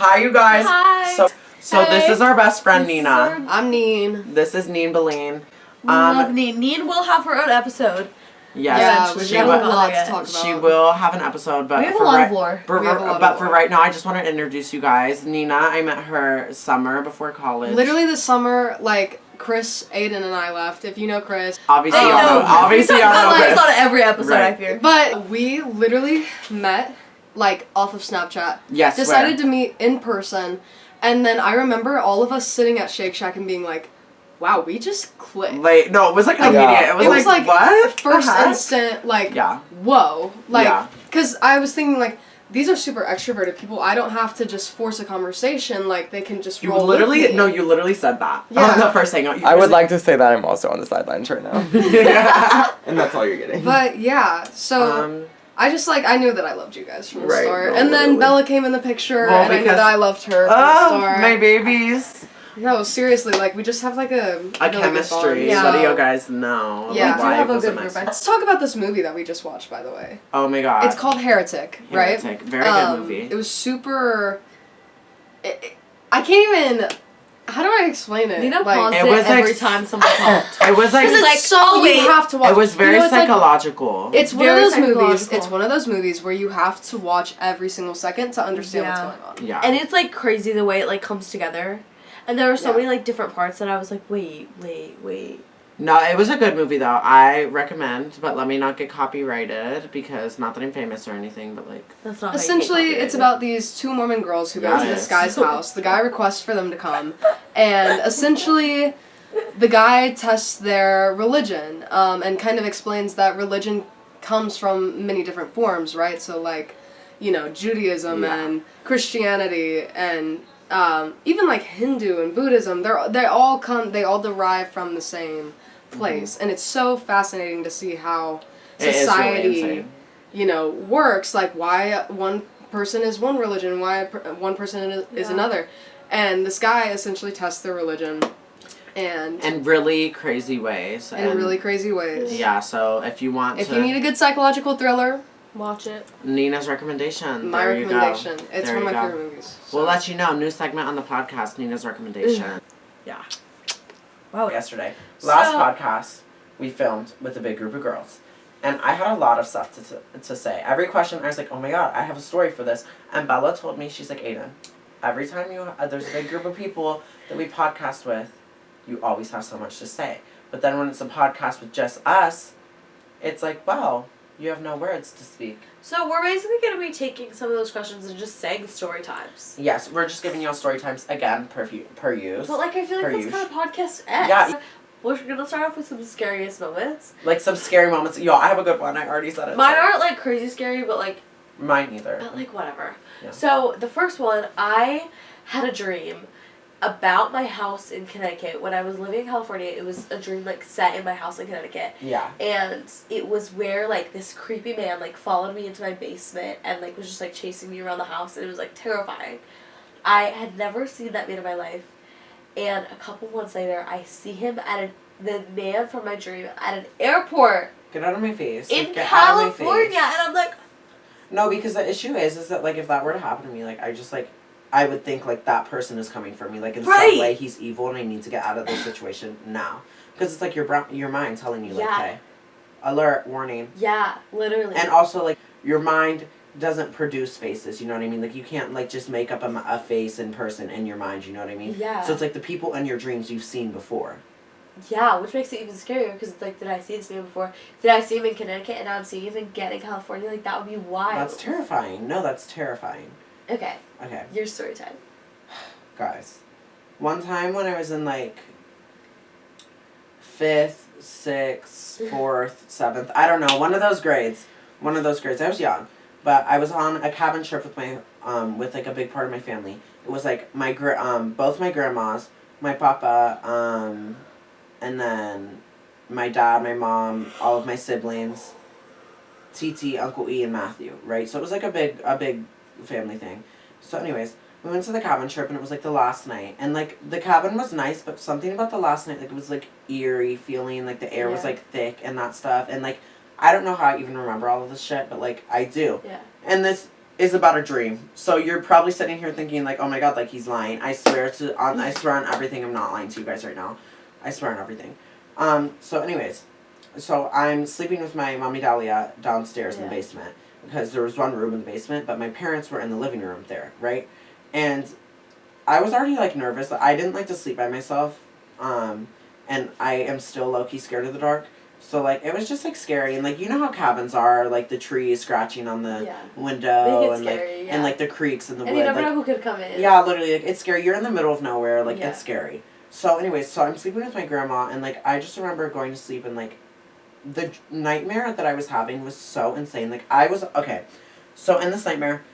Hi, you guys. Hi. So this is our best friend, Nina. I'm Neen. This is Neen Beline. Love Neen. Neen will have her own episode. Yes, Yeah, she we have will. a lot to talk about. She will have an episode, but We have a lot of lore. For right now, I just want to introduce you guys. Nina, I met her summer before college. Literally this summer, like Chris, Aiden, and I left. If you know Chris, Obviously, I y'all know. Obviously, y'all know. Chris Chris. on every episode, Right. I fear. but we literally met like off of Snapchat. Yes. Decided to meet in person, and then I remember all of us sitting at Shake Shack and being like, "Wow, we just clicked." Like, no, it was like immediate. Yeah. It was like what? First The heck? instant, like, Yeah. whoa, like, Yeah. because I was thinking like. These are super extroverted people. I don't have to just force a conversation. Like, they can just You roll literally, with me. no, you literally said that. Yeah. The first thing. I would like to say that I'm also on the sidelines right now. Yeah. And that's all you're getting. But, yeah, so... I just, like, I knew that I loved you guys from the Right, start. no, And then literally. Bella came in the picture, Well, and I knew because- that I loved her from the start. my babies. No, seriously, like, we just have, like, a really good Chemistry. bond. So Yeah. do you guys know? Yeah. Like, We why do have it a was good nice. group. Let's talk about this movie that we just watched, by the way. Oh my god. It's called Heretic, right? Heretic. Very good movie. It was super... I can't even... How do I explain it? Nina like, paused it it was every like- time someone talked. It was like, Because it's like, so oh, wait. you have to watch. it was very you know, it's like- psychological. It's one of Very those movies. psychological. It's one of those movies where you have to watch every single second to understand Yeah. what's going on. yeah. And it's like crazy the way it like comes together. And there were so Yeah. many like different parts that I was like, wait. No, it was a good movie though. I recommend, but let me not get copyrighted because not that I'm famous or anything, but like That's not how you get Essentially, it's copyrighted. about these two Mormon girls who go Yeah, to it this is. guy's house. The guy requests for them to come, and essentially, the guy tests their religion and kind of explains that religion comes from many different forms, right? So, like, you know, Judaism Yeah. and Christianity and even like Hindu and Buddhism. They all derive from the same place, and it's so fascinating to see how it is really society, insane. you know, works. Like why one person is one religion, why one person is Yeah. another, and this guy essentially tests their religion, and In really crazy ways. in really crazy ways. Yeah, so if you want If to you need a good psychological thriller, Watch it. Nina's recommendation. my there recommendation. You go. It's There one of you my go. favorite movies. We'll so. let you know. New segment on the podcast, Nina's recommendation. Yeah. Wow. Yesterday. Last So- podcast, we filmed with a big group of girls. And I had a lot of stuff to say. Every question, I was like, oh my god, I have a story for this. And Bella told me, she's like, Aiden, every time there's a big group of people that we podcast with, you always have so much to say. But then when it's a podcast with just us, it's like, wow, you have no words to speak. So we're basically going to be taking some of those questions and just saying story times. Yes, we're just giving y'all story times again per use. But like I feel like Per that's use. kind of podcast Yeah. We're gonna start off with some scariest moments. Like some scary moments. Yo, I have a good one. I already said it. Mine Sorry. aren't like crazy scary, but like Mine either. whatever. Yeah. So the first one, I had a dream about my house in Connecticut. When I was living in California, it was a dream like set in my house in Connecticut. Yeah. And it was where like this creepy man like followed me into my basement and like was just like chasing me around the house, and it was like terrifying. I had never seen that man in my life. And a couple months later, I see him at the man from my dream at an airport Get out of my face. in Like, get out of my California, face. and I'm like, No, because the issue is that like if that were to happen to me, like I just like I would think like that person is coming for me, like in Right. some way he's evil and I need to get out of this situation now. Because it's like your mind telling you like, Yeah. hey, alert, warning, yeah, literally. and also like your mind doesn't produce faces. You know what I mean? Like you can't like just make up a face in person in your mind. You know what I mean? Yeah. So it's like the people in your dreams you've seen before. Yeah, which makes it even scarier because it's like, did I see this man before? Did I see him in Connecticut and now I'm seeing him again in California? Like, that would be wild. That's terrifying. No, that's terrifying. Okay, Okay, your story time. guys. One time when I was in like 5th, 6th, 4th, 7th, I don't know, one of those grades. I was young, but I was on a cabin trip with my with like a big part of my family. It was like my both my grandmas, my papa, and then my dad, my mom, all of my siblings, TT, Uncle E, and Matthew, right? So it was like a big family thing. So anyways, we went to the cabin trip and it was like the last night. And like the cabin was nice, but something about the last night, like it was like eerie feeling, like the air was Yeah. like thick and that stuff. And like I don't know how I even remember all of this shit, but like I do. Yeah. And this is about a dream. So you're probably sitting here thinking like, oh my god, like he's lying. I swear on everything, I'm not lying to you guys right now. I swear on everything. So anyways, so I'm sleeping with my mommy Dahlia downstairs in the basement because there was one room in the basement, but my parents were in the living room there, right? And I was already like nervous. I didn't like to sleep by myself, and I am still low key scared of the dark. So like it was just like scary, and like you know how cabins are, like the trees scratching on the window, and scary, like and like the creaks in the and wood. you never like, know who could come in. Yeah, literally, like it's scary. You're in the middle of nowhere, like it's scary. So anyways, so I'm sleeping with my grandma, and like I just remember going to sleep, and like the nightmare that I was having was so insane. Like I was okay, so in this nightmare,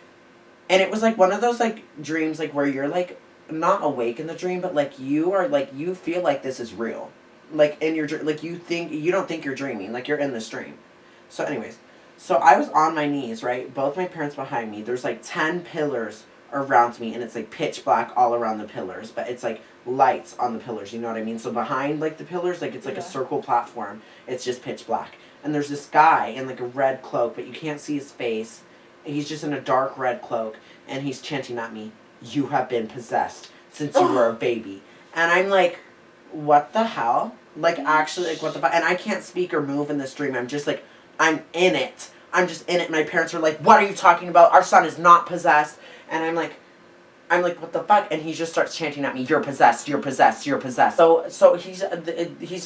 and it was like one of those like dreams like where you're like not awake in the dream, but like you are like you feel like this is real. Like in your like you don't think you're dreaming, like you're in this dream. So anyways, so I was on my knees, right? Both my parents behind me. There's like 10 pillars around me, and it's like pitch black all around the pillars, but it's like lights on the pillars, you know what I mean? So behind like the pillars, like it's like a circle platform. It's just pitch black. And there's this guy in like a red cloak, but you can't see his face. He's just in a dark red cloak, and he's chanting at me, "You have been possessed since you were a baby." And I'm like, what the hell? Like, actually, like, what the fuck? And I can't speak or move in this dream. I'm just, like, I'm in it. I'm just in it. My parents are like, what are you talking about? Our son is not possessed. And I'm like, what the fuck? And he just starts chanting at me, "You're possessed, you're possessed, you're possessed." So he's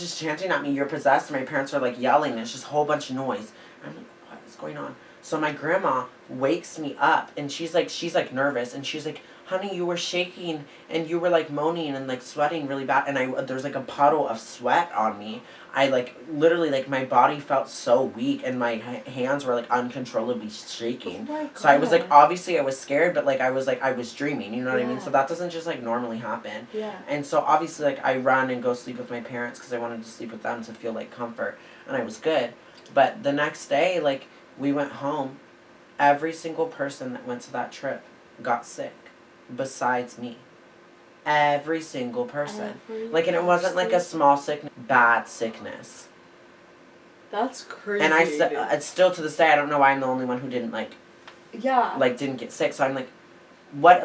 just chanting at me, "You're possessed." And my parents are, like, yelling. And it's just a whole bunch of noise. I'm like, what is going on? So my grandma wakes me up, and she's, like, nervous. And she's like, "Honey, you were shaking, and you were, like, moaning and, like, sweating really bad." And there's, like, a puddle of sweat on me. I, like, literally, like, my body felt so weak, and my hands were, like, uncontrollably shaking. Oh so I was, like, obviously I was scared, but, like, I was dreaming, you know what I mean? So that doesn't just, like, normally happen. Yeah. And so, obviously, like, I run and go sleep with my parents because I wanted to sleep with them to feel, like, comfort. And I was good. But the next day, like, we went home. Every single person that went to that trip got sick. Besides me. Every single person. Like, and it wasn't like a small sickness, bad sickness. That's crazy. And it's still to this day, I don't know why I'm the only one who didn't, like, didn't get sick. So I'm like, what?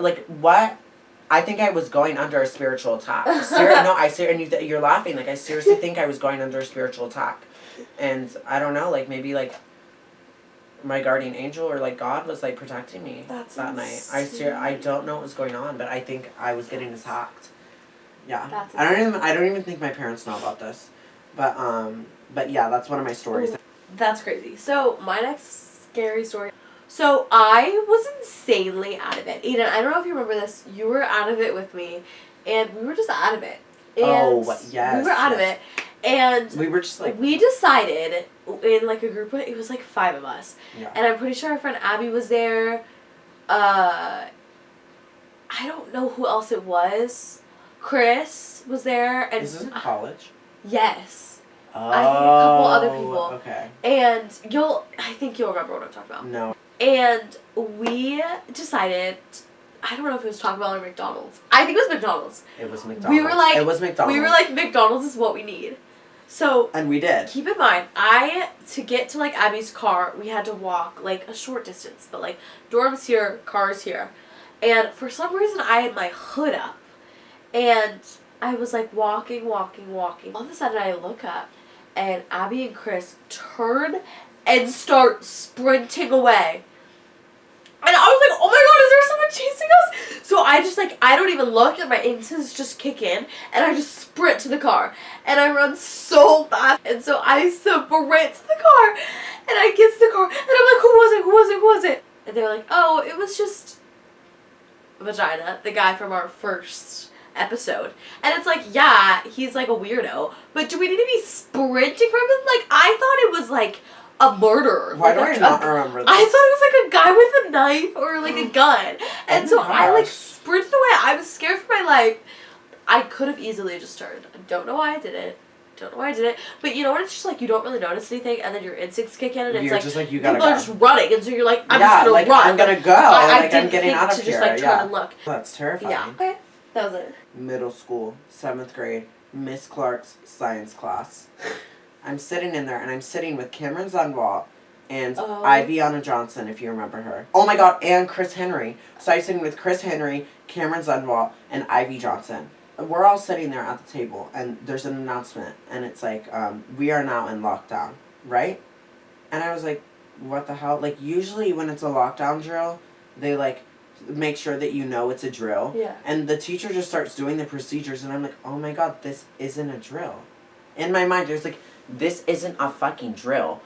I think I was going under a spiritual attack. And you're laughing. Like, I seriously think I was going under a spiritual attack. And I don't know, like, maybe, like, my guardian angel or like God was like protecting me that night. I don't know what was going on, but I think I was getting attacked. Yeah. I don't even think my parents know about this. But yeah, that's one of my stories. That's crazy. So my next scary story. So I was insanely out of it. Eden, I don't know if you remember this. You were out of it with me, and we were just out of it. And yes. We were out of it. And we were just like, we decided in like a group of, it was like 5 of us. Yeah. And I'm pretty sure our friend Abby was there. I don't know who else it was. Chris was there. And is this in college? Yes. Oh. I think a couple other people. Okay. And I think you'll remember what I'm talking about. No. And we decided, I don't know if it was Taco Bell or McDonald's. I think it was McDonald's. It was McDonald's. It was McDonald's. We were like, McDonald's is what we need. So. And we did. Keep in mind, to get to like Abby's car, we had to walk like a short distance. But like, dorms here, cars here. And for some reason, I had my hood up. And I was like walking. All of a sudden, I look up. And Abby and Chris turn and start sprinting away. And I was like, oh my god, is there someone chasing us? So I just like, I don't even look, and my instincts just kick in, and I just sprint to the car. And I run so fast, and so I sprint to the car, and I get to the car, and I'm like, who was it? And they're like, oh, it was just Vagina, the guy from our first episode. And it's like, yeah, he's like a weirdo, but do we need to be sprinting from him? Like, I thought it was like a murderer. Why do I not remember this? I thought it was like a guy with a knife or like a gun. And so I like sprinted away. I was scared for my life. I could have easily just turned. I don't know why I did it. But you know what? It's just like you don't really notice anything, and then your instincts kick in, and it's you're just like you people gotta are just running, and so you're like, I'm just gonna run. I'm gonna go. I'm getting out of here. Just like turn and look. That's terrifying. Yeah. Okay. That was it. Middle school, 7th grade, Miss Clark's science class. I'm sitting in there, and I'm sitting with Cameron Zunwalt, and Oh. Iviana Johnson, if you remember her. Oh my god, and Chris Henry. So I was sitting with Chris Henry, Cameron Zundwalt, and Ivy Johnson. We're all sitting there at the table, and there's an announcement, and it's like, we are now in lockdown, right? And I was like, what the hell? Like, usually when it's a lockdown drill, they, like, make sure that you know it's a drill. Yeah. And the teacher just starts doing the procedures, and I'm like, oh my god, this isn't a drill. In my mind, there's like, this isn't a fucking drill.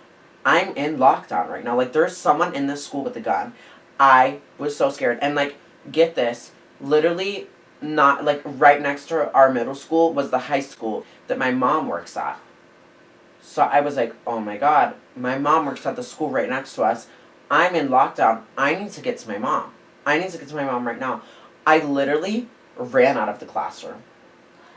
I'm in lockdown right now. Like, there's someone in this school with a gun. I was so scared. And, like, get this, literally not, like, right next to our middle school was the high school that my mom works at. So I was like, oh my god, my mom works at the school right next to us. I'm in lockdown. I need to get to my mom. I need to get to my mom right now. I literally ran out of the classroom.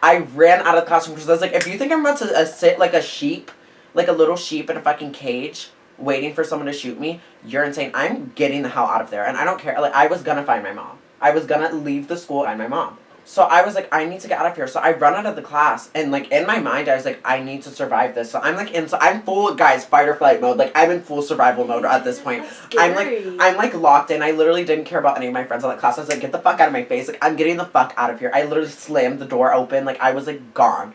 I ran out of the classroom because I was like, if you think I'm about to sit like a sheep, like a little sheep in a fucking cage, waiting for someone to shoot me, you're insane. I'm getting the hell out of there. And I don't care. Like, I was gonna find my mom. I was gonna leave the school and my mom. So I was like, I need to get out of here. So I run out of the class, and like in my mind, I was like, I need to survive this. So I'm like I'm full, guys, fight or flight mode. Like, I'm in full survival mode at this point. I'm like locked in. I literally didn't care about any of my friends in that class. I was like, get the fuck out of my face. Like, I'm getting the fuck out of here. I literally slammed the door open. Like, I was like gone.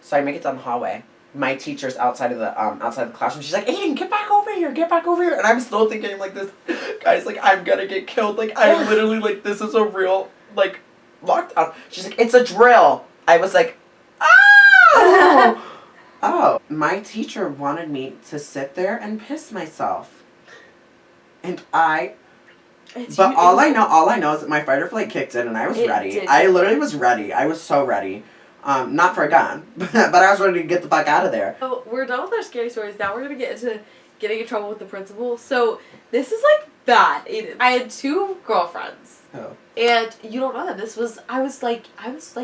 So I make it down the hallway. My teacher's outside of the classroom. She's like, Aiden, get back over here, get back over here. And I'm still thinking like this, guys, like, I'm gonna get killed. Like, I'm literally like, this is a real, like, lockdown. She's like, it's a drill. I was like, oh. Oh. My teacher wanted me to sit there and piss myself. And all I know is that my fight or flight kicked in and I was ready. I literally was ready. I was so ready. Not for a gun, but I was ready to get the fuck out of there. So we're done with our scary stories. Now we're gonna get into getting in trouble with the principal. So this is like bad, Aiden. I had 2 girlfriends. Oh. And you don't know that I was like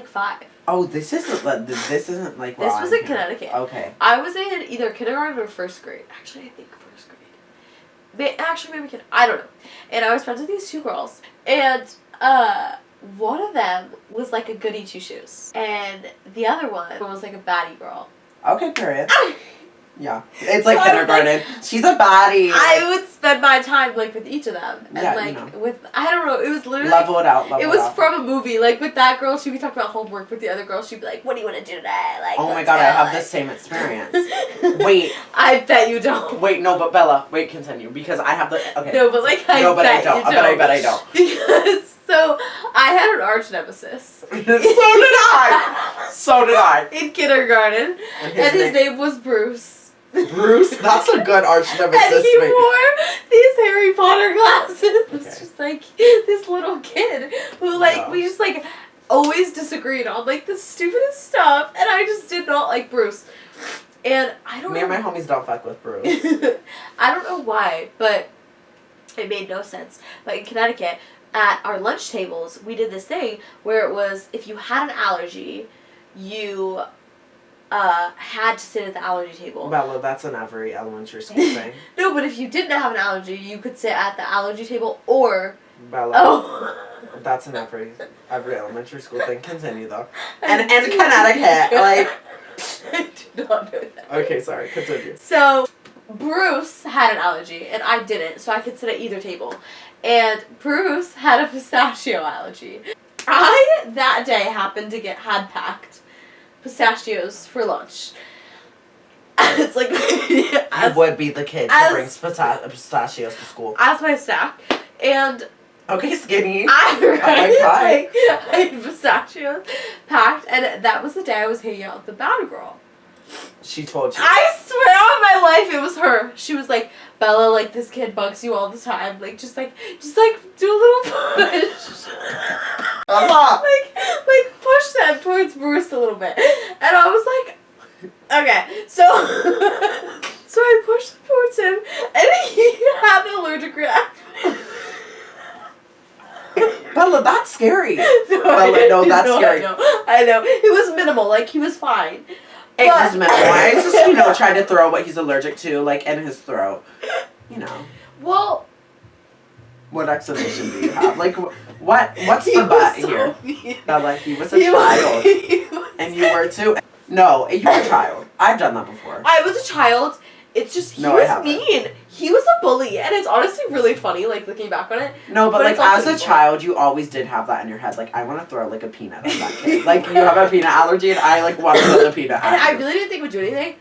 5. Oh, this isn't like This was in Connecticut. Okay. I was in either kindergarten or 1st grade. Actually, I think 1st grade. Maybe I don't know. And I was friends with these 2 girls. And one of them was like a goody 2-shoes. And the other one was like a baddie girl. Okay, period. Yeah. It's like kindergarten. She's a baddie. I would spend my time like with each of them. And yeah, like with I don't know, it was literally level it out. It was from a movie. Like with that girl, she'd be talking about homework. With the other girl, she'd be like, what do you want to do today? Like, oh my god, I have the same experience. Wait. I bet you don't. Wait, no, but Bella, wait, continue. Because I have the okay. No, but like I bet you don't. But I bet I don't. Because so I had an arch nemesis. So did I. So did I. In kindergarten. And his name was Bruce. Bruce? That's a good arch nemesis. And he wore these Harry Potter glasses. Okay. It's just like this little kid who like we just like always disagreed on like the stupidest stuff, and I just did not like Bruce. And I don't Me and my homies don't fuck with Bruce. I don't know why, but it made no sense. But in Connecticut, at our lunch tables, we did this thing where it was if you had an allergy, you had to sit at the allergy table. Bella, that's in every elementary school thing. No, but if you didn't have an allergy, you could sit at the allergy table or... Bella. Oh. That's in every elementary school thing. Continue, though. And Connecticut, like... I did not know that. Okay, sorry. Continue. So, Bruce had an allergy, and I didn't, so I could sit at either table. And Bruce had a pistachio allergy. I, that day, happened to had packed pistachios for lunch. It's like you would be the kid who brings pistachios to school. As my snack, and okay, skinny. I had pistachios packed, and that was the day I was hanging out with the bad girl. She told you. I swear on my life, it was her. She was like, Bella, like this kid bugs you all the time. Like just do a little push. like push that towards Bruce a little bit. And I was like, okay, so I pushed towards him, and he had an allergic reaction. Bella, that's scary. Bella, that's scary. I know. It was minimal. Like he was fine. It was minimal. I just, trying to throw what he's allergic to, like, in his throat. Well. What explanation do you have? Like, what's the butt here? Bella, he was a child. And you were too. No, you were a child. I've done that before. I was a child It's just, he No, I was haven't. mean. He was a bully, and it's honestly really funny, like, looking back on it. No, but But like it's also as a evil. child, you always did have that in your head. Like, I want to throw like a peanut at that kid. Like, you have a peanut allergy, and I like want to throw the peanut And at I you. really didn't think it would do anything.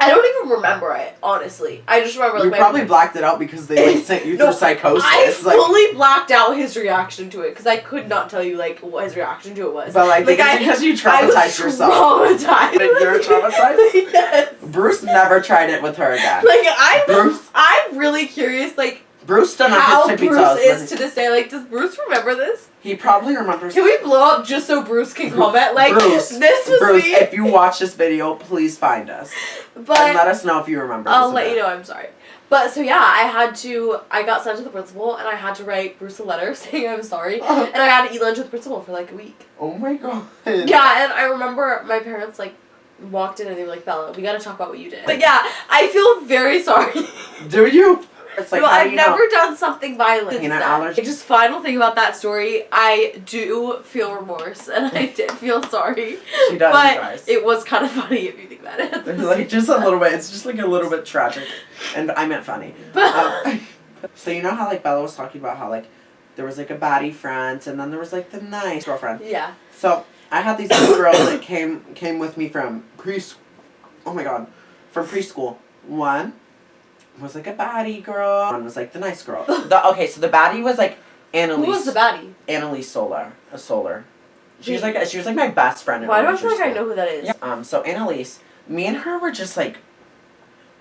I don't even remember it, honestly. I just remember, like, You my probably blacked it out because they like sent you No, through psychosis. I like, fully blacked out his reaction to it because I could not tell you like what his reaction to it was. but like, it's because you traumatized yourself. Traumatized. Like, you're traumatized? Yes. Bruce never tried it with her again. Like Bruce- I'm really curious, like Bruce stood on how his tippy Bruce toes. is when to this day. Like, does Bruce remember this? he probably remembers. Can we blow up just so Bruce can comment? Like, Bruce, this was Bruce, me. if you watch this video, please find us and But let us know if you remember. I'll this let event. you know. I'm sorry. But so yeah, I got sent to the principal and I had to write Bruce a letter saying I'm sorry, and I had to eat lunch with the principal for like a week. Oh my god. Yeah, and I remember my parents like walked in and they were like, Bella, we gotta talk about what you did. But yeah, I feel very sorry. Do you? It's like, No, how do I've you never know? done something violent. Peanut since then. allergy? Just final thing about that story, I do feel remorse and I did feel sorry. She does, But you guys. it was kind of funny if you think about it. It's like just a little bit. It's just like a little bit tragic, and I meant funny. So you know how like Bella was talking about how like there was like a baddie friend, and then there was like the nice girlfriend. Yeah. So I had these two girls that came with me from preschool. Oh my god, from preschool. One was like a baddie girl. One was like the nice girl. Okay, so the baddie was like Annalise. Who was the baddie? Annalise Solar. She was like my best friend. In Why do I feel elementary like I school. know who that is? Yeah. So Annalise, me and her were just like,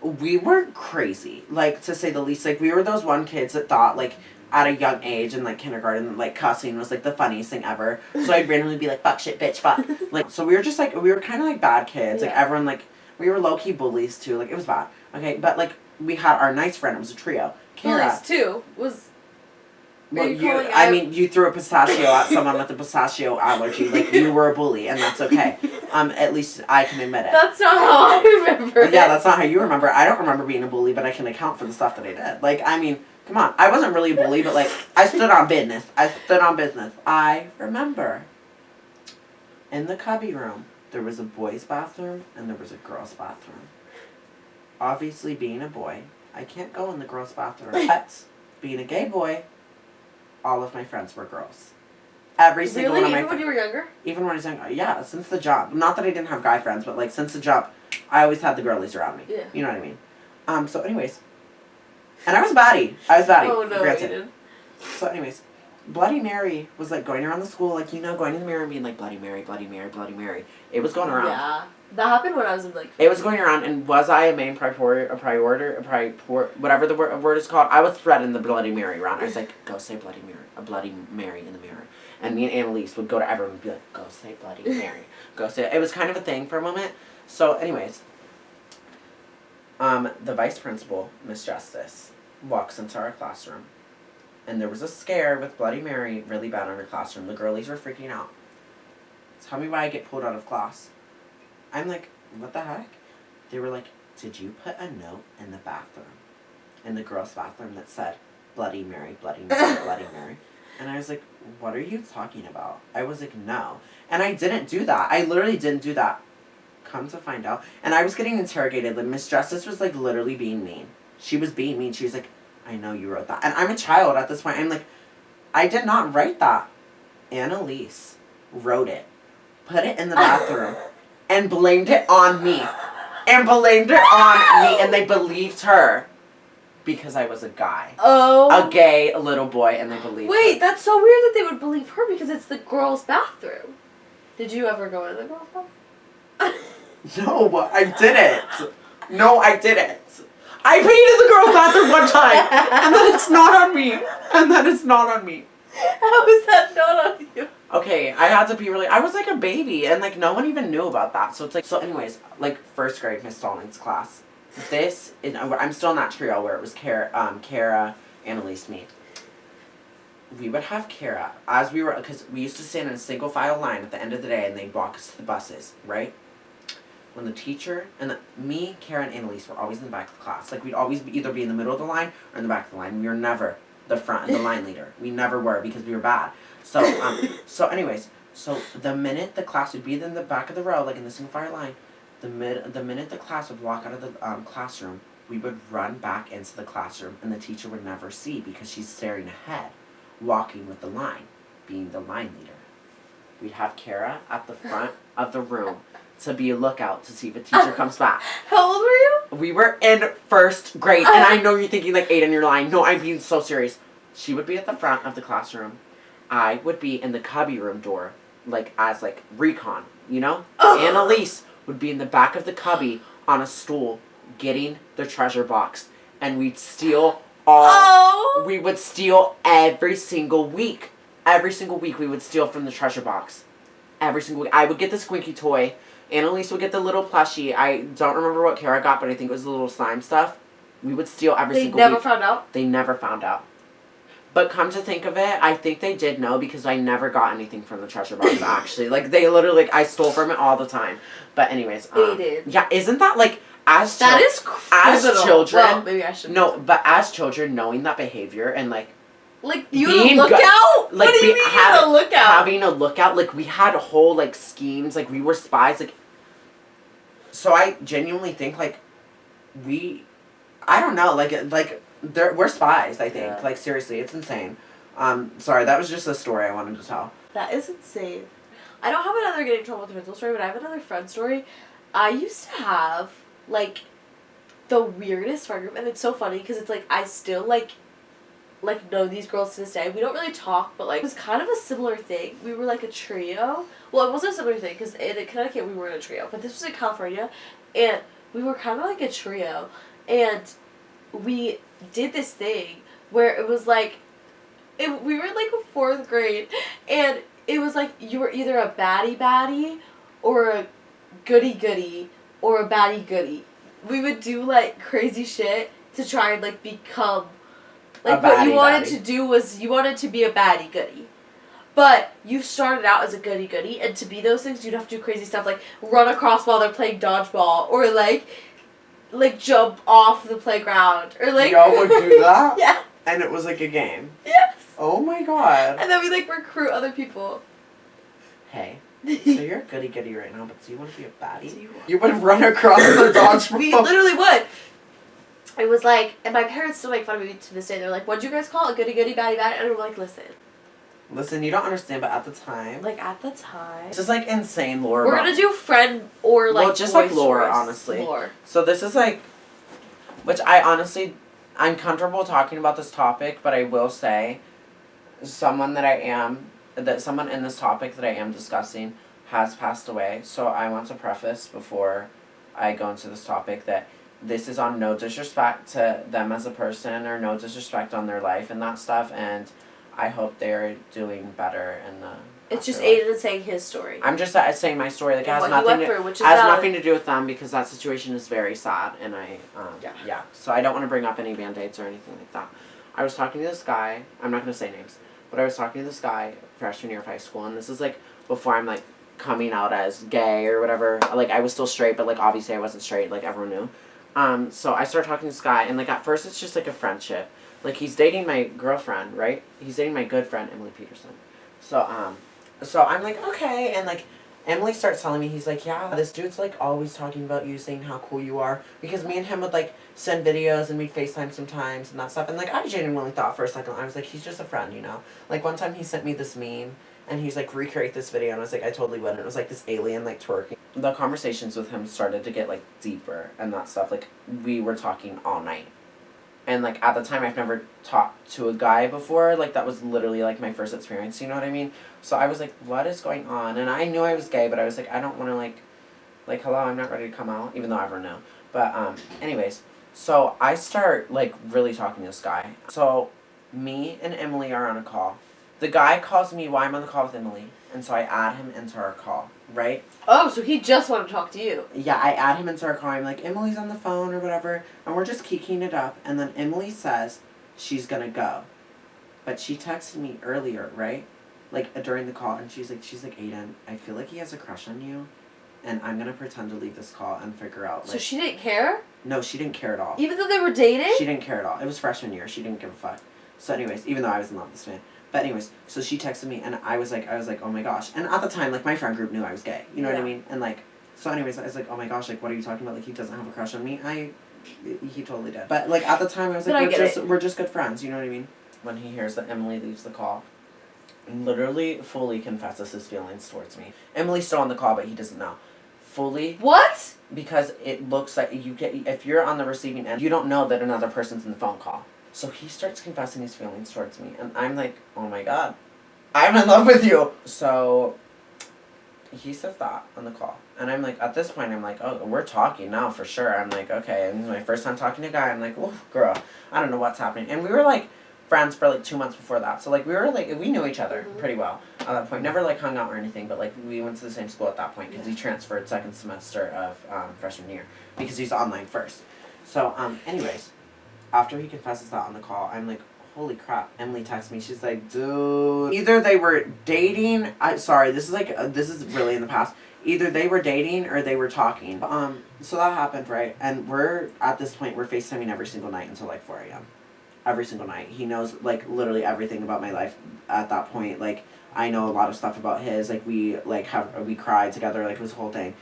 we were crazy, like to say the least. Like we were those one kids that thought like at a young age in like kindergarten, like cussing was like the funniest thing ever. So I'd randomly be like, fuck, shit, bitch, fuck. Like, so we were just like, we were kind of like bad kids. Like Yeah. everyone, like, we were low key bullies too. Like it was bad. Okay, but like we had our nice friend. It was a trio. Kara. Police too was. Well, Are you calling I out- mean, you threw a pistachio at someone with a pistachio allergy. Like, you were a bully, and that's okay. At least I can admit it. That's not how I remember it. Yeah, that's not how you remember. I don't remember being a bully, but I can account for the stuff that I did. Like, I mean, come on. I wasn't really a bully, but, like, I stood on business. I remember. In the cubby room, there was a boys' bathroom, and there was a girls' bathroom. Obviously, being a boy, I can't go in the girls' bathroom. But, being a gay boy, all of my friends were girls. Every single Really? one of my Even when friends. you were younger? Even when I was young, yeah, since the jump. Not that I didn't have guy friends, but like since the jump, I always had the girlies around me. Yeah. You know what I mean? So anyways. And I was baddie. Oh no, granted. you didn't. So anyways, Bloody Mary was like going around the school, like, you know, going in the mirror and being like, Bloody Mary, Bloody Mary, Bloody Mary. It was going around. Yeah. That happened when I was in like. It was going around, and was I a main whatever the word is called? I was spreading the Bloody Mary around. I was like, go say Bloody Mary, a Bloody Mary in the mirror. And me and Annalise would go to everyone and be like, go say Bloody Mary. Go say it. It was kind of a thing for a moment. So anyways, the vice principal, Miss Justice, walks into our classroom. And there was a scare with Bloody Mary really bad in her classroom. The girlies were freaking out. Tell me why I get pulled out of class. I'm like, what the heck? They were like, did you put a note in the bathroom, in the girls' bathroom that said, Bloody Mary, Bloody Mary, Bloody Mary? And I was like, what are you talking about? I was like, no. And I didn't do that. I literally didn't do that. Come to find out. And I was getting interrogated. Like, Miss Justice was, like, literally being mean. She was being mean. She was like, I know you wrote that. And I'm a child at this point. I'm like, I did not write that. Annalise wrote it, put it in the bathroom, and blamed it on me. And they believed her because I was a guy. Oh. A gay little boy, and they believed Wait, her. that's so weird that they would believe her because it's the girls' bathroom. Did you ever go in the girls' bathroom? No, I didn't. No, I didn't. I peed in the girls' bathroom one time, and then it's not on me. How is that not on you? Okay, I had to be really. I was like a baby, and like no one even knew about that. So it's like. So, anyways, like first grade Miss Stallman's class. I'm still in that trio where it was Kara, Annalise, me. We would have Kara as we were, because we used to stand in a single file line at the end of the day, and they'd walk us to the buses, right? When the teacher me, Kara, and Annalise were always in the back of the class. Like we'd always either be in the middle of the line or in the back of the line. We were never the front, the line leader. We never were because we were bad. So anyways, so the minute the class would be in the back of the row, like in the single file line, The minute the class would walk out of the classroom, we would run back into the classroom, and the teacher would never see because she's staring ahead, walking with the line, being the line leader. We'd have Kara at the front of the room to be a lookout to see if a teacher comes back. How old were you? We were in first grade, and I know you're thinking like Aiden, you're lying. No, I'm being so serious. She would be at the front of the classroom. I would be in the cubby room door, like as like recon, you know? Annalise would be in the back of the cubby on a stool getting the treasure box, and we'd steal we would steal every single week. Every single week we would steal from the treasure box. Every single week. I would get the squinky toy. Annalise would get the little plushie. I don't remember what Kara got, but I think it was the little slime stuff. We would steal every single week. They never found out? They never found out. But come to think of it, I think they did know because I never got anything from the treasure box, actually. Like, they literally, like, I stole from it all the time. But anyways. They did. Yeah, isn't that, like, as that is criminal. As children. Well, maybe I shouldn't. No, but as children, knowing that behavior and, like, you had a lookout? Like, what do you mean you had a lookout? Having a lookout, like, we had whole, like, schemes, like, we were spies, like, so I genuinely think, like, I don't know, we're spies, I think, Yeah. like, seriously, it's insane. Sorry, that was just a story I wanted to tell. That is insane. I don't have another getting in trouble with the principal story, but I have another friend story. I used to have, like, the weirdest friend group, and it's so funny, because it's, like, I still, like, know these girls to this day. We don't really talk, but, like, it was kind of a similar thing. We were, like, a trio. Well, it wasn't a similar thing, because in Connecticut we were in a trio, but this was in California, and we were kind of like a trio, and we did this thing where it was, like, we were in, like, 4th grade, and it was, like, you were either a baddie or a goody or a baddie. We would do, like, crazy shit to try and, like, become... Like, what you wanted to do was, you wanted to be a baddie goody. But you started out as a goody, and to be those things, you'd have to do crazy stuff, like run across while they're playing dodgeball, or, like jump off the playground, or, like... Y'all would do that? Yeah. And it was, like, a game? Yes. Oh, my God. And then we, like, recruit other people. Hey, so you're a goody right now, but do you want to be a baddie? You would run across the dodgeball. We literally would. It was like, and my parents still make fun of me to this day. They're like, what'd you guys call it? Goody, baddie? And I'm like, listen, you don't understand, but at the time... Like, at the time... It's just, like, insane lore. We're gonna do friend or, like, well, just, like, lore, stories. honestly. Lore. So this is, like... Which I honestly... I'm comfortable talking about this topic, but I will say... Someone in this topic that I am discussing has passed away. So I want to preface before I go into this topic that... This is on no disrespect to them as a person or no disrespect on their life and that stuff, and I hope they're doing better in the It's just afterlife. Aiden saying his story. I'm just saying my story. Like, it has what he nothing went through, which is has valid. nothing to do with them because that situation is very sad, and yeah. So I don't want to bring up any Band-Aids or anything like that. I was talking to this guy. I'm not going to say names, but I was talking to this guy freshman year of high school, and this is, like, before I'm, like, coming out as gay or whatever. Like, I was still straight, but, like, obviously I wasn't straight. Like, everyone knew. So I started talking to this guy, and, like, at first it's just, like, a friendship. Like, he's dating my girlfriend, right? He's dating my good friend, Emily Peterson. So I'm like, okay, and, like, Emily starts telling me, he's like, yeah, this dude's, like, always talking about you, saying how cool you are, because me and him would, like, send videos, and we'd FaceTime sometimes, and that stuff, and, like, I genuinely thought for a second, I was like, he's just a friend, you know? Like, one time he sent me this meme, and he's like, recreate this video, and I was like, I totally would, and it was, like, this alien, like, twerking. The conversations with him started to get, like, deeper, and that stuff, like, we were talking all night. And, like, at the time, I've never talked to a guy before, like, that was literally, like, my first experience, you know what I mean? So I was like, what is going on? And I knew I was gay, but I was like, I don't want to, like, hello, I'm not ready to come out, even though I ever know. But, anyways, so I start, like, really talking to this guy. So me and Emily are on a call. The guy calls me while I'm on the call with Emily, and so I add him into our call, right? Oh, so he just wanted to talk to you. Yeah, I add him into our call. I'm like, Emily's on the phone or whatever, and we're just kicking it up, and then Emily says she's gonna go. But she texted me earlier, right? Like, during the call, and she's like, Aiden, I feel like he has a crush on you, and I'm gonna pretend to leave this call and figure out, like... So she didn't care? No, she didn't care at all. Even though they were dating? She didn't care at all. It was freshman year. She didn't give a fuck. So anyways, even though I was in love with this man. But anyways, so she texted me, and I was like, oh my gosh. And at the time, like, my friend group knew I was gay. You know what I mean? And, like, So anyways, I was like, oh my gosh, like, what are you talking about? Like, he doesn't have a crush on me. He totally did. But, like, at the time, I was like, we're just good friends, you know what I mean? When he hears that Emily leaves the call, literally, fully confesses his feelings towards me. Emily's still on the call, but he doesn't know. Fully. What? Because it looks like if you're on the receiving end, you don't know that another person's in the phone call. So he starts confessing his feelings towards me, and I'm like, oh my god, I'm in love with you. So he says that on the call, and I'm like, at this point, I'm like, oh, we're talking now for sure. I'm like, okay, and this is my first time talking to a guy. I'm like, oh, girl, I don't know what's happening. And we were like friends for like 2 months before that, so like we knew each other pretty well at that point. Never like hung out or anything, but like we went to the same school at that point because he transferred second semester of freshman year because he's online first. So anyways, after he confesses that on the call, I'm like, holy crap. Emily texts me. She's like, dude, either they were dating. Sorry, this is really in the past. Either they were dating or they were talking. So that happened, right? And we're at this point, we're FaceTiming every single night until like 4 a.m. Every single night. He knows like literally everything about my life at that point. Like I know a lot of stuff about his. Like we cried together. Like it was a whole thing.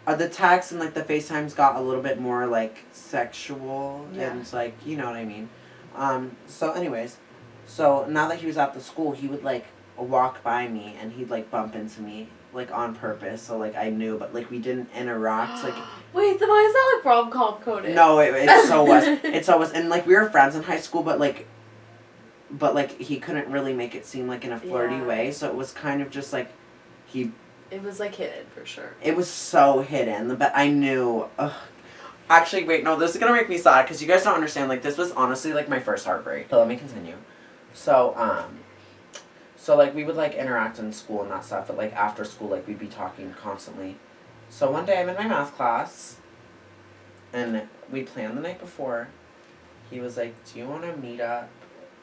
The texts and like the FaceTimes got a little bit more like sexual and like you know what I mean. So anyways, so now that he was at the school, he would like walk by me and he'd like bump into me like on purpose. So like I knew, but like we didn't interact. Like wait, then why is that like rom-com coded? no, it so was. It so was, and like we were friends in high school, but like he couldn't really make it seem like in a flirty way. So it was kind of just like he. It was like hidden for sure. It was so hidden, but I knew. Ugh. Actually, wait, no, this is gonna make me sad because you guys don't understand. Like, this was honestly like my first heartbreak. So let me continue. So like we would like interact in school and that stuff, but like after school, like we'd be talking constantly. So one day I'm in my math class, and we planned the night before. He was like, "Do you want to meet up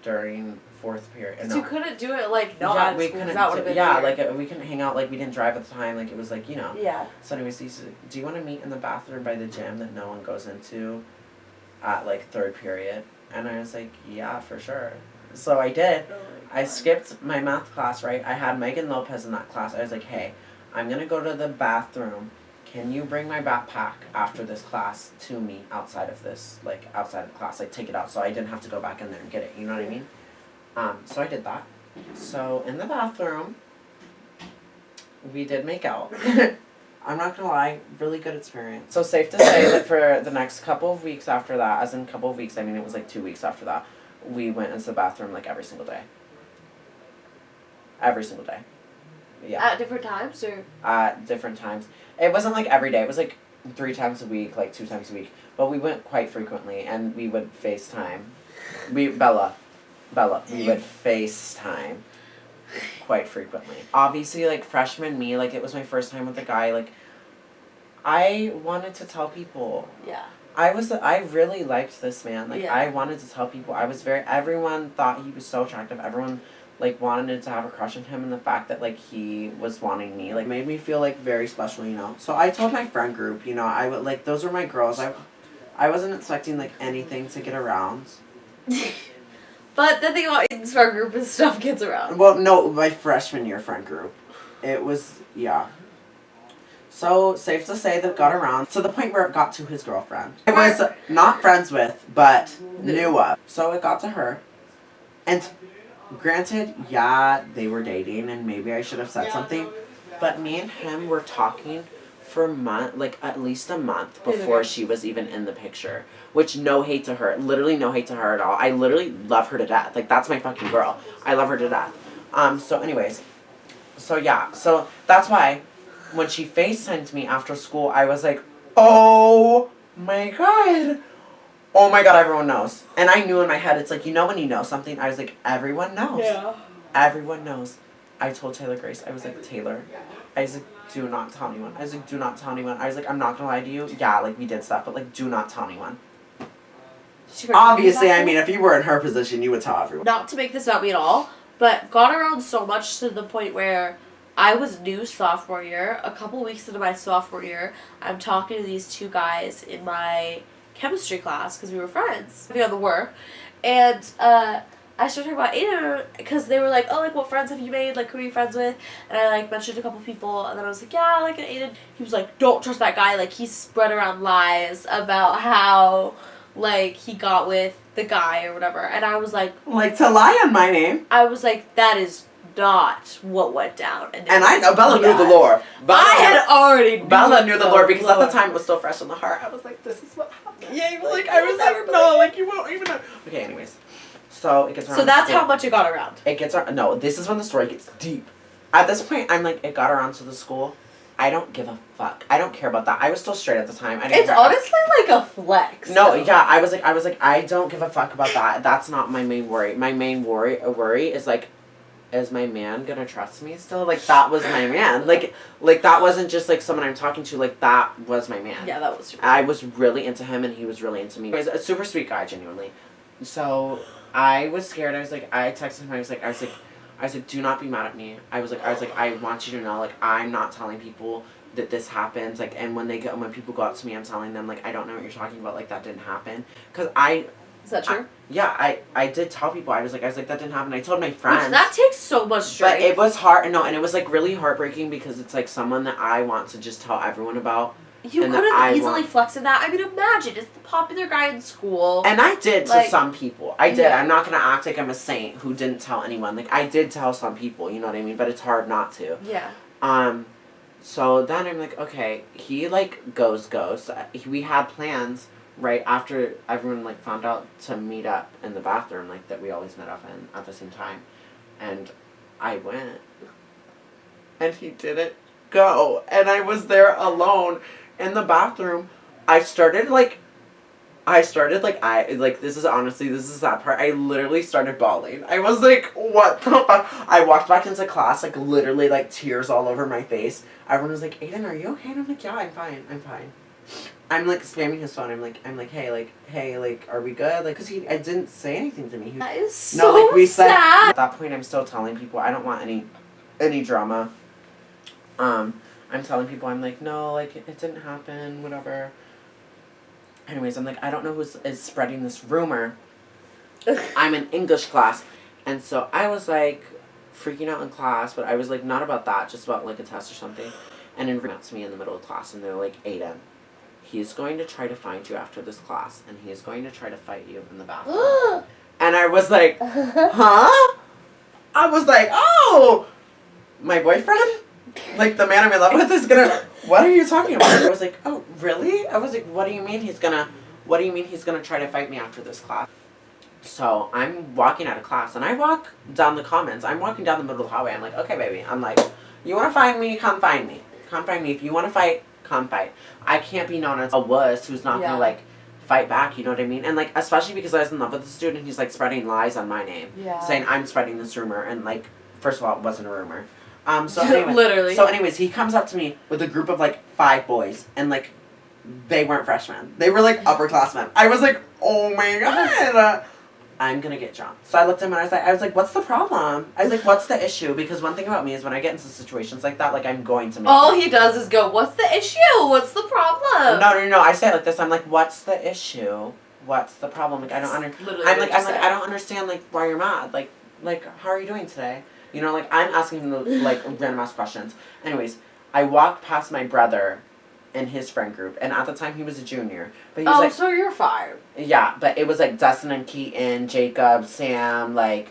during fourth period?" No. You couldn't do it like not at we school. couldn't. That would have been weird. Like we couldn't hang out. Like we didn't drive at the time. Like it was like you know. Yeah. So anyways, he said, "Do you want to meet in the bathroom by the gym that no one goes into, at like third period?" And I was like, "Yeah, for sure." So I did. Oh I skipped my math class. Right. I had Megan Lopez in that class. I was like, "Hey, I'm gonna go to the bathroom. Can you bring my backpack after this class to me outside of this, like outside of class, like take it out so I didn't have to go back in there and get it, you know what I mean?" So I did that. So in the bathroom, we did make out. I'm not gonna lie, really good experience. So safe to say that for the next couple of weeks after that, as in couple of weeks, I mean it was like 2 weeks after that, we went into the bathroom like every single day. Every single day. Yeah. At different times or? At different times. It wasn't like every day. It was like 3 times a week, like 2 times a week. But we went quite frequently, and we would FaceTime. Bella, we would FaceTime quite frequently. Obviously, like freshman me, like it was my first time with a guy. Like I wanted to tell people. Yeah. I really liked this man. Like yeah. I wanted to tell people. Everyone thought he was so attractive. Everyone like wanted to have a crush on him, and the fact that like he was wanting me like made me feel like very special, you know. So I told my friend group, you know, I would like those were my girls. I wasn't expecting like anything to get around. But the thing about this friend group is stuff gets around. Well, no, my freshman year friend group. It was yeah. So safe to say that got around to the point where it got to his girlfriend. I was not friends with, but knew of. So it got to her, and. Granted, yeah, they were dating, and maybe I should have said something, but me and him were talking for at least a month before she was even in the picture. Which, no hate to her, literally no hate to her at all. I literally love her to death. Like, that's my fucking girl. I love her to death. So anyways, so yeah, so that's why when she FaceTimed me after school, I was like, oh my god. Oh my god, everyone knows. And I knew in my head, it's like, you know when you know something? I was like, everyone knows. Yeah. Everyone knows. I told Taylor Grace, I was like, Taylor, I was like, do not tell anyone. I was like, do not tell anyone. I was like, I'm not gonna lie to you. Yeah, like, we did stuff, but like, do not tell anyone. Obviously, I mean, if you were in her position, you would tell everyone. Not to make this about me at all, but got around so much to the point where I was new sophomore year. A couple weeks into my sophomore year, I'm talking to these 2 guys in my chemistry class because we were friends. We had the work, and I started talking about Aiden because they were like, oh, like, what friends have you made? Like, who are you friends with? And I, like, mentioned a couple people, and then I was like, yeah, like, an Aiden. He was like, don't trust that guy. Like, he spread around lies about how, like, he got with the guy or whatever. And I was like... Like, to lie on my name. I was like, that is not what went down. And I know Bella knew the lore. I had already Bella knew the lore because at the time it was so fresh in the heart. I was like, this is what happened. Yeah, you were like, I was like, no, like, you won't even know. Okay, anyways. So it gets around. So that's how much it got around. It gets around. No, this is when the story gets deep. At this point, I'm like, it got around to the school. I don't give a fuck. I don't care about that. I was still straight at the time. I didn't It's care. honestly like a flex. No, though. yeah, I was like, I don't give a fuck about that. That's not my main worry. My main worry is like, is my man gonna trust me still? Like, that was my man. Like that wasn't just like someone I'm talking to. Like, that was my man. Yeah, that was super. I was really into him and he was really into me. He was a super sweet guy, genuinely. So I was scared. I texted him. I was like, do not be mad at me. I was like, I want you to know, like, I'm not telling people that this happens. Like, and when people go up to me, I'm telling them, like, I don't know what you're talking about. Like, that didn't happen. Cause Is that true? I did tell people. I was like, that didn't happen. I told my friends. Which, that takes so much strength. But it was hard. No, and it was like really heartbreaking because it's like someone that I want to just tell everyone about. You could have easily flexed that. I mean, imagine, it's the popular guy in school. And I did to some people. I did. Yeah. I'm not going to act like I'm a saint who didn't tell anyone. Like, I did tell some people, you know what I mean? But it's hard not to. Yeah. So then I'm like, okay, he, like, goes. We had plans right after everyone, like, found out to meet up in the bathroom, like, that we always met up in at the same time. And I went. And he didn't go. And I was there alone. In the bathroom, this is that part. I literally started bawling. I was like, what the fuck? I walked back into class, like, literally, like, tears all over my face. Everyone was like, Aiden, are you okay? And I'm like, yeah, I'm fine. I'm, like, spamming his phone. I'm like, hey, are we good? Like, cause I didn't say anything to me. That is so sad. At that point, I'm still telling people, I don't want any drama. I'm telling people, I'm like, no, like, it didn't happen, whatever. Anyways, I'm like, I don't know who is spreading this rumor. I'm in English class. And so I was, like, freaking out in class, but I was, like, not about that, just about, like, a test or something. And then ran out to me in the middle of class, and they're like, Aiden, he's going to try to find you after this class, and he is going to try to fight you in the bathroom. And I was like, huh? I was like, oh, my boyfriend? Like, the man I'm in love with is gonna... What are you talking about? I was like, oh, really? I was like, what do you mean he's gonna try to fight me after this class? So, I'm walking out of class, and I walk down the comments. I'm walking down the middle of the hallway. I'm like, okay, baby. I'm like, you wanna find me? Come find me. Come find me. If you wanna fight, come fight. I can't be known as a wuss who's not gonna, like, fight back, you know what I mean? And, like, especially because I was in love with this dude, and he's, like, spreading lies on my name. Yeah. Saying I'm spreading this rumor, and, like, first of all, it wasn't a rumor. So anyway, Literally. So anyways, he comes up to me with a group of, like, 5 boys, and, like, they weren't freshmen. They were, like, upperclassmen. I was like, oh my god, I'm gonna get jumped. So I looked at him and I was like, what's the problem? I was like, what's the issue? Because one thing about me is when I get into situations like that, like, I'm going to make All he does is go, what's the issue? What's the problem? No. I say it like this. I'm like, what's the issue? What's the problem? Like, I don't understand. I don't understand, like, why you're mad. Like, how are you doing today? You know, like, I'm asking him, like, random ass questions. Anyways, I walked past my brother and his friend group, and at the time he was a junior. But he was like, so you're fine. Yeah, but it was, like, Dustin and Keaton, Jacob, Sam, like,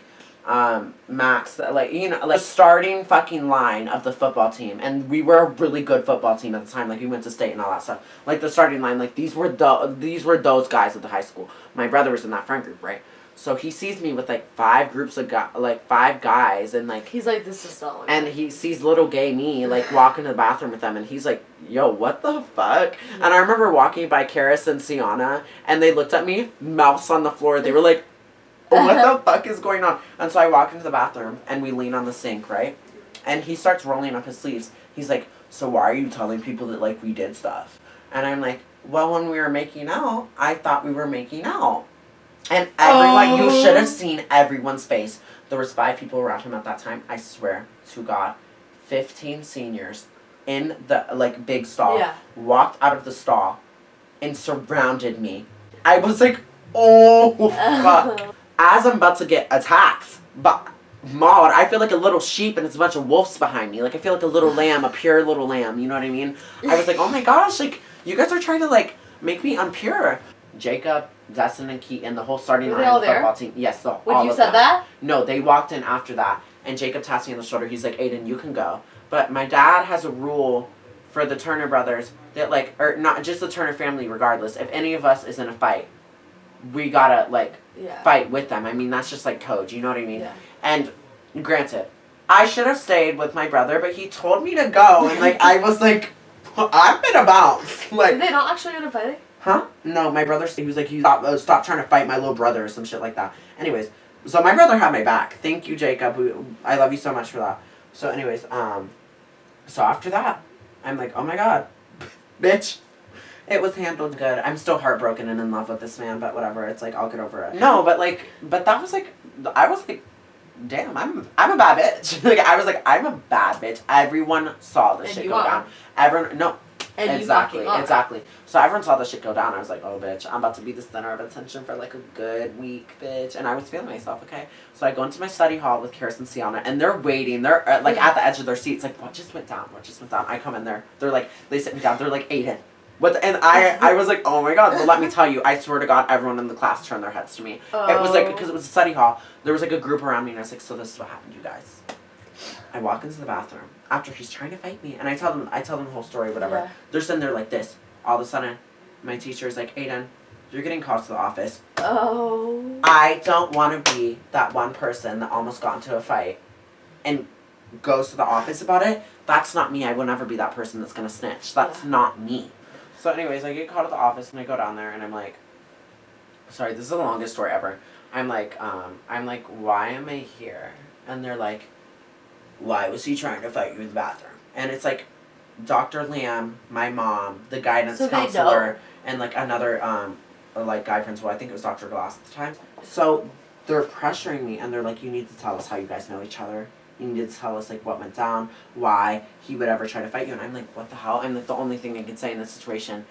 Max, like, you know, like, starting fucking line of the football team. And we were a really good football team at the time. Like, we went to state and all that stuff. Like, the starting line, like, these were those guys at the high school. My brother was in that friend group, right? So he sees me with, like, 5 groups of like 5 guys, and, like... He's like, this is not... And he sees little gay me, like, walk into the bathroom with them, and he's like, yo, what the fuck? And I remember walking by Karis and Sienna, and they looked at me, mouths on the floor, they were like, what the fuck is going on? And so I walk into the bathroom, and we lean on the sink, right? And he starts rolling up his sleeves. He's like, so why are you telling people that, like, we did stuff? And I'm like, well, when we were making out, I thought we were making out. And everyone, you should have seen everyone's face. There was 5 people around him at that time. I swear to God, 15 seniors in the, like, big stall, walked out of the stall and surrounded me. I was like, oh, fuck. as I'm about to get attacked, but mauled, I feel like a little sheep and it's a bunch of wolves behind me. Like, I feel like a little lamb, a pure little lamb, you know what I mean? I was like, oh my gosh, like, you guys are trying to, like, make me unpure. Jacob, Destin, and Keaton, the whole starting Were they all football there? team. Yes, When all you of said them. that? No, they walked in after that, and Jacob tapped me on the shoulder. He's like, Aiden, you can go. But my dad has a rule for the Turner brothers that, like, or not just the Turner family, regardless, if any of us is in a fight, we gotta, like, fight with them. I mean, that's just, like, code, you know what I mean? Yeah. And granted, I should have stayed with my brother, but he told me to go, and, like, I was like, I'm gonna bounce. Like, Did they not actually end up fighting? huh? No, my brother, he was like, stop trying to fight my little brother or some shit like that. Anyways, so my brother had my back. Thank you, Jacob. I love you so much for that. So anyways, so after that, I'm like, oh my god, bitch. It was handled good. I'm still heartbroken and in love with this man, but whatever. It's like, I'll get over it. No, but that was like, I was like, damn, I'm a bad bitch. Like, I was like, I'm a bad bitch. Everyone saw this And shit you go are. down. Everyone, no. And Exactly, you fucking are. exactly. So everyone saw this shit go down. I was like, oh, bitch, I'm about to be the center of attention for, like, a good week, bitch. And I was feeling myself, okay? So I go into my study hall with Karis and Sienna, and they're waiting. They're, like, at the edge of their seats, like, what just went down? What just went down? I come in there. They're like, they sit me down. They're like, Aiden. What the, and I was like, oh, my God. But let me tell you, I swear to God, everyone in the class turned their heads to me. It was, like, because it was a study hall. There was, like, a group around me, and I was like, so this is what happened, you guys. I walk into the bathroom after he's trying to fight me, and I tell them the whole story, whatever. Yeah. They're sitting there like this. All of a sudden, my teacher's like, Aiden, you're getting called to the office. Oh. I don't want to be that one person that almost got into a fight and goes to the office about it. That's not me. I will never be that person that's going to snitch. That's not me. So anyways, I get called to the office, and I go down there, and I'm like, sorry, this is the longest story ever. I'm like, why am I here? And they're like, why was he trying to fight you in the bathroom? And it's like, Dr. Lamb, my mom, the guidance counselor, and like another like guy principal. I think it was Dr. Glass at the time. So they're pressuring me, and they're like, you need to tell us how you guys know each other. You need to tell us like what went down, why he would ever try to fight you. And I'm like, what the hell? I'm like the only thing I could say in this situation.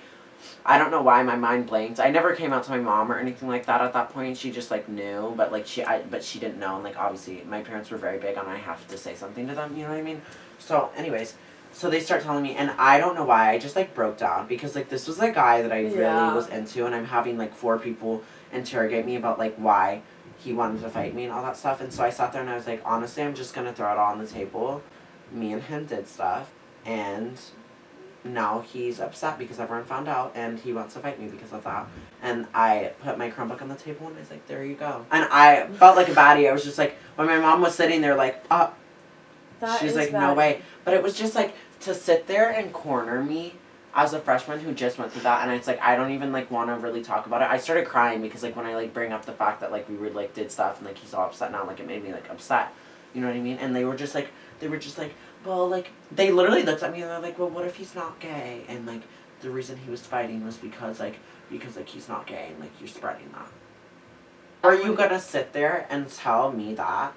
I don't know why my mind blanked. I never came out to my mom or anything like that at that point. She just like knew, but like but she didn't know. And like obviously my parents were very big on I have to say something to them. You know what I mean? So anyways, so they start telling me, and I don't know why. I just like broke down because like this was a guy that I really was into, and I'm having like 4 people interrogate me about like why he wanted to fight me and all that stuff. And so I sat there and I was like, honestly, I'm just gonna throw it all on the table. Me and him did stuff, and now he's upset because everyone found out, and he wants to fight me because of that. And I put my Chromebook on the table, and I was like, there you go. And I felt like a baddie. I was just like, when my mom was sitting there like, she's like, no way. But it was just like, to sit there and corner me as a freshman who just went through that, and it's like, I don't even like want to really talk about it. I started crying because like when I like bring up the fact that like we were like did stuff, and like he's all upset now, like it made me like upset. You know what I mean? And they were just like, well, like, they literally looked at me and they're like, well, what if he's not gay? And, like, the reason he was fighting was because he's not gay, and, like, you're spreading that. Are you gonna sit there and tell me that?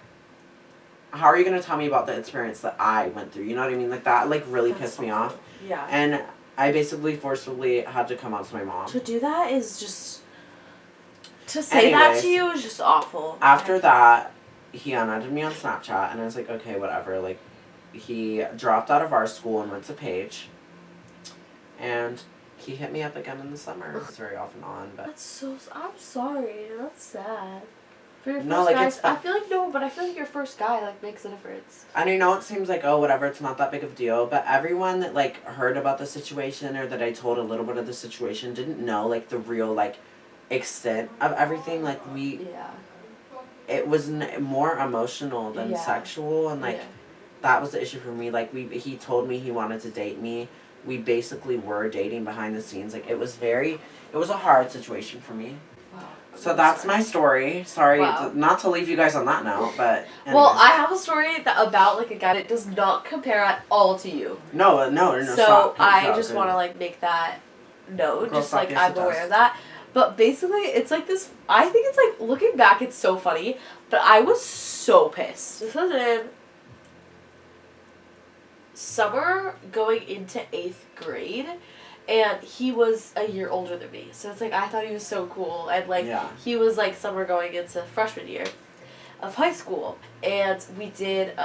How are you gonna tell me about the experience that I went through? You know what I mean? Like, that, like, really pissed me off. Yeah. And I basically forcibly had to come out to my mom. To do that is just... To say that to you is just awful. After that, he unadded me on Snapchat, and I was like, okay, whatever, like, he dropped out of our school and went to Page, and he hit me up again in the summer. It's very off and on, but... That's so... I'm sorry. That's sad. For your first No, like, guy, it's... I feel like, no, but I feel like your first guy, like, makes a difference. And I know it seems like, oh, whatever, it's not that big of a deal, but everyone that, like, heard about the situation, or that I told a little bit of the situation, didn't know, like, the real, like, extent of everything. Like, Yeah. It was more emotional than sexual, and, like... Yeah. That was the issue for me. Like, he told me he wanted to date me. We basically were dating behind the scenes. Like, it was a hard situation for me. Wow. So that's my story. Sorry, Wow. not to leave you guys on that note, but anyways. Well, I have a story about, like, a guy that does not compare at all to you. No, So, stop. I No, just want to, like, make that note. Girl, just, stop, like, yes, I'm it aware does. of that. But basically, it's, like, this... I think it's, like, looking back, it's so funny. But I was so pissed. This was in... summer going into 8th grade, And he was a year older than me. So it's like, I thought he was so cool. And like, Yeah. he was like summer going into freshman year of high school. And we did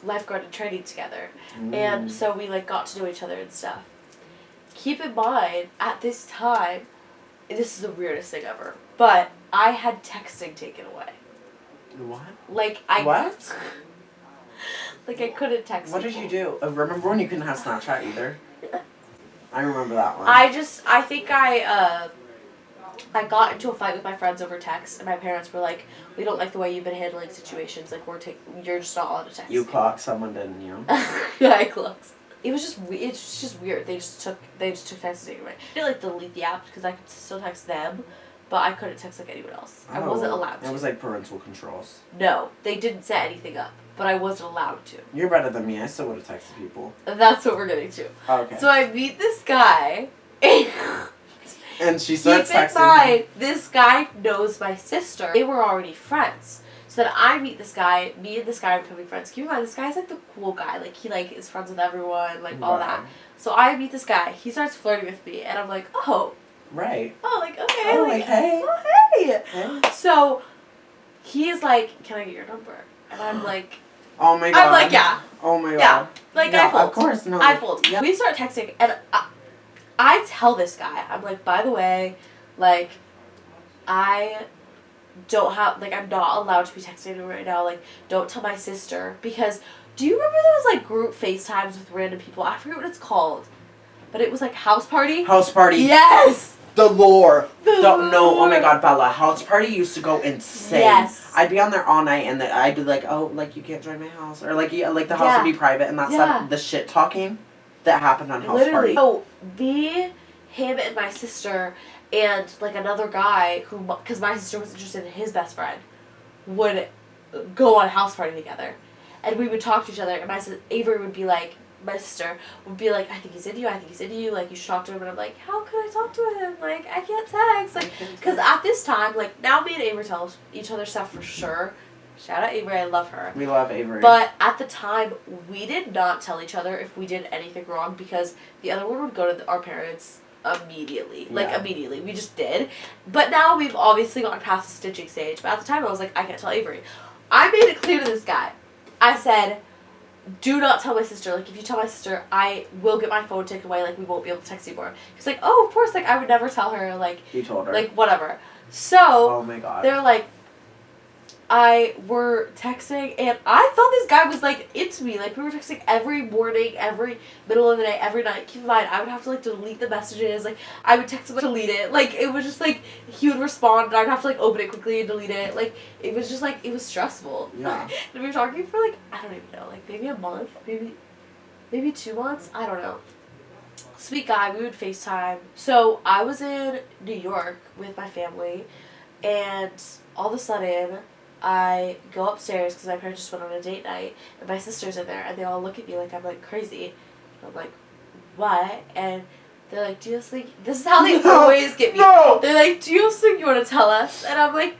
lifeguard and training together. And so we like got to know each other and stuff. Keep in mind, at this time, this is the weirdest thing ever, but I had texting taken away. What? Like, I... What? Like, I couldn't text What did people. you do? Remember when you couldn't have Snapchat either? I remember that one. I think I got into a fight with my friends over text, and my parents were like, "We don't like the way you've been handling situations. Like, you're just not allowed to text." You clocked someone, didn't you? Yeah, I clocked. It's just weird. They just took texting away. I didn't like delete the app because I could still text them, but I couldn't text like anyone else. I wasn't allowed to. It was like parental controls. No, they didn't set anything up, but I wasn't allowed to. You're better than me. I still would have texted people. That's what we're getting to. Okay. So I meet this guy. And she starts Keep in texting mind, this guy knows my sister. They were already friends. So then I meet this guy, me and this guy are becoming friends. Keep in mind, this guy's like the cool guy. Like, he like is friends with everyone, like all that. So I meet this guy. He starts flirting with me, and I'm like, oh. Right. Oh, like, okay. Oh, like, hey. Oh, hey. Hey. So he is like, can I get your number? And I'm like, Oh my god. I'm like, yeah. Oh my god. Yeah. Like, yeah, I fold. Of course, no. I fold. Yeah. We start texting, and I tell this guy, I'm like, by the way, like, I don't have, like, I'm not allowed to be texting anyone right now. Like, don't tell my sister. Because, do you remember those, like, group FaceTimes with random people? I forget what it's called. But it was, like, house party? House party. Yes! The lore. Don't know. Oh my lore. god, Bella. House party used to go insane. Yes. I'd be on there all night, and I'd be like, oh, like, you can't join my house. Or, like, the house Yeah. would be private, and that Yeah. stuff, the shit talking that happened on house Literally. party. So, me, him, and my sister, and, like, another guy who, because my sister was interested in his best friend, would go on a house party together. And we would talk to each other, and Avery would be like, my sister would be like, I think he's into you, like, you should talk to him. And I'm like, how can I talk to him? Like, I can't text. Like, because at this time, like, now me and Avery tell each other stuff for sure. Shout out Avery, I love her. We love Avery. But at the time, we did not tell each other if we did anything wrong because the other one would go to our parents immediately. Like, Yeah. immediately. We just did. But now we've obviously gotten past the stitching stage. But at the time, I was like, I can't tell Avery. I made it clear to this guy. I said, do not tell my sister. Like, if you tell my sister, I will get my phone taken away. Like, we won't be able to text anymore. He's like, oh, of course. Like, I would never tell her. Like, You told her. like, whatever. So, oh my god. they're like, were texting, and I thought this guy was, like, into me. Like, we were texting every morning, every middle of the day, every night. Keep in mind, I would have to, like, delete the messages. Like, I would text him, like, delete it. Like, it was just, like, he would respond, and I'd have to, like, open it quickly and delete it. Like, it was just, like, it was stressful. Yeah. And we were talking for, like, I don't even know, like, maybe a month, maybe 2 months? I don't know. Sweet guy, we would FaceTime. So, I was in New York with my family, and all of a sudden, I go upstairs because my parents just went on a date night, and my sister's in there, and they all look at me like I'm, like, crazy. And I'm like, what? And they're like, do you have something? This is how they always get me. No. They're like, do you have something you want to tell us? And I'm like,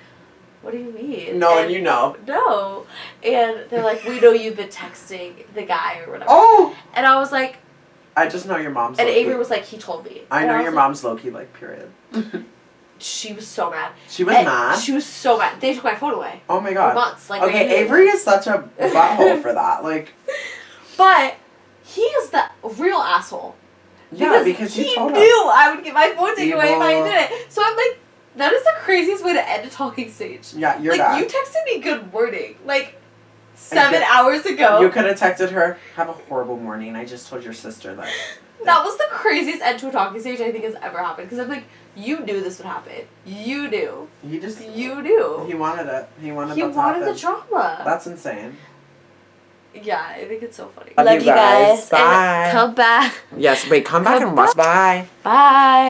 what do you mean? No, and you know. No. And they're like, we know you've been texting the guy or whatever. Oh! And I was like, I just know your mom's and low-key. Avery was like, he told me. I And know was your like, mom's low-key, like, period. She was so mad. She was And mad? She was so mad. They took my phone away. Oh my For god. months. Like, Okay, right here. Avery is such a butthole for that. Like, But he is the real asshole. yeah, because he you told knew us. I would get my phone taken away if I Evil. did it. So I'm like, that is the craziest way to end a talking stage. Yeah, you're like, dad. you texted me good morning, like, 7 good- hours ago. You could have texted her, have a horrible morning. I just told your sister that. That was the craziest end to a talking stage I think has ever happened. Because I'm like, you knew this would happen. You knew. He just. You knew. He wanted it. He wanted He that to wanted happen. the drama. That's insane. Yeah, I think it's so funny. Love you guys. Bye. And come back. Yes, wait, come back and watch. Bye. Bye.